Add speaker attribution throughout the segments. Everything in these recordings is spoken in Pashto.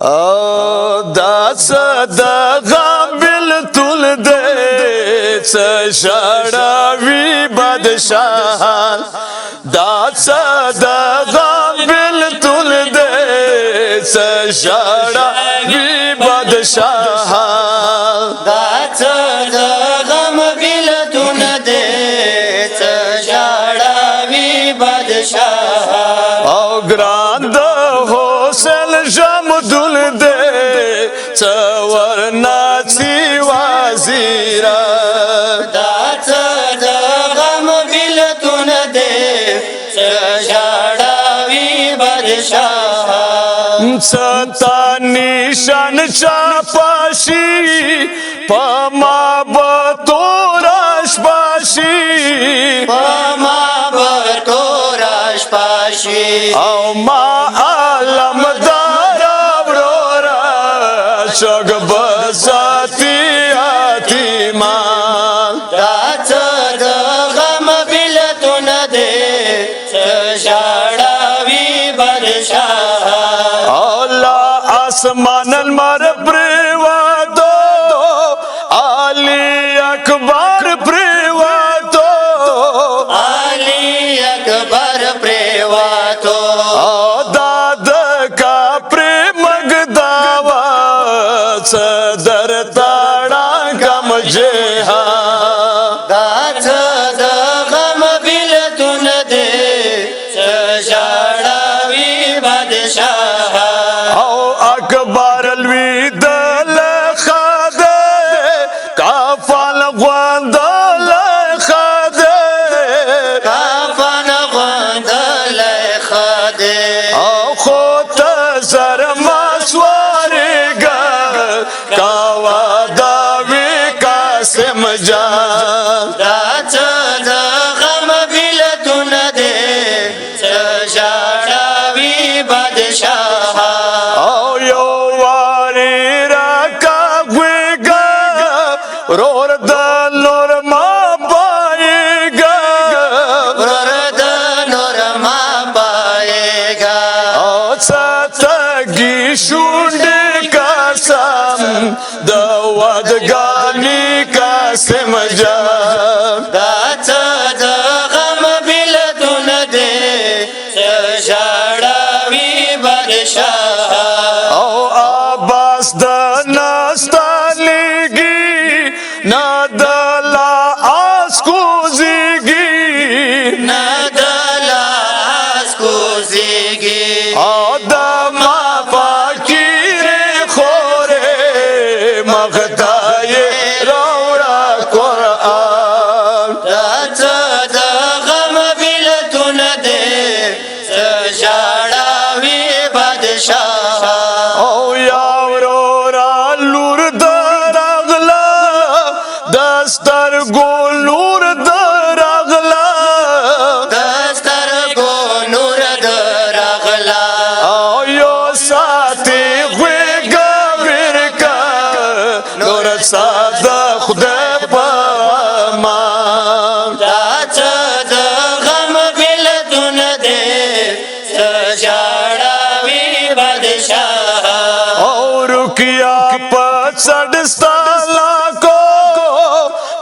Speaker 1: او دا صدقه بلتون دے سشڑاوی بادشاہان دا صدقه بلتون دے سشڑاوی بادشاہان
Speaker 2: دا صدقه بلتون دے سشڑاوی بادشاہان
Speaker 1: او گران دا حسن جمدل دے چور ناچی وزیرا
Speaker 2: دا صدقه بلتون دے سشڑاوی بادشاہان
Speaker 1: ستا نشان چاپاشی پما بطورش باشی
Speaker 2: پما بطورش باشی
Speaker 1: او ما علم دارا برورا شگ بزاتی آتیمان
Speaker 2: دا صدقه بلتون دے سشڑاوی بادشاہان
Speaker 1: اللہ آسمان المر پریوادو علی اکبر پریوادو
Speaker 2: علی اکبر پریواتو
Speaker 1: داد کا پریمگداوا صدر تاڑا کم جہاں
Speaker 2: دا صدقه بلتون دے سشڑاوی بادشاہان
Speaker 1: او اکبر الوی دل خاده کافال غواندل خاده
Speaker 2: کافن غندل خدے
Speaker 1: او خود زر مسوارگا کاوا داوی قاسم جان
Speaker 2: دا صدقه بلتون دے سشڑاوی بادشاہان
Speaker 1: او یو واری راکا گویگا رور دلور ما پایگا
Speaker 2: ورد نور ما پائے گا
Speaker 1: او ستگی شونڈی قاسم دودگانی قاسم جان
Speaker 2: دا صدقه بلتون دے سشڑاوی بادشاہان
Speaker 1: او عباس د نستالیگی ندلا آسکوزیگی
Speaker 2: ندلا اسکوزیگی
Speaker 1: او دما فاکیر خورے مغدائی روڑا قرآن
Speaker 2: دا صدقه بلتون دے سشڑاوی بادشاہان
Speaker 1: او یاورو را لور درغلا دستر گولور درغلا
Speaker 2: دستر کو نور درغلا
Speaker 1: او یو ساتی غویگا ورکا نور ساده خدای پامان
Speaker 2: دا صدقه بلتون دے سشڑاوی بادشاہان
Speaker 1: او رکیا پچڑستالا کو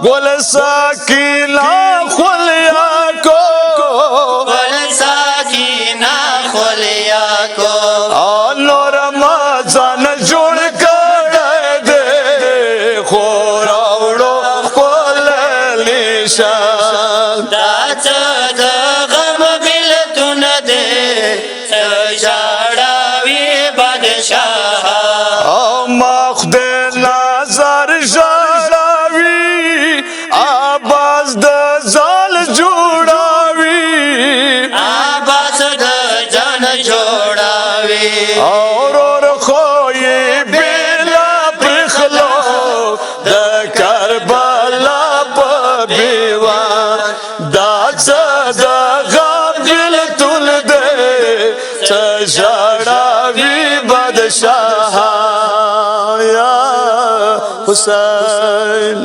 Speaker 1: گول ساکیلا خلیا کو
Speaker 2: بل ساکینہ خلیا کو
Speaker 1: نور مزان جوڑ کر دے خوراوڑو کول لیشان
Speaker 2: دا صدقه بلتون دے سشڑاوی بادشاہان
Speaker 1: او مخ دے نظر جاڑاوی آباز د زال جوڑاوی
Speaker 2: آباس دا جان جوڑاوی
Speaker 1: اور خوی بیلا پرخلو د کربلا په بیوان دا صدقه بلتون دے سشڑاوی بادشاہان یا حسین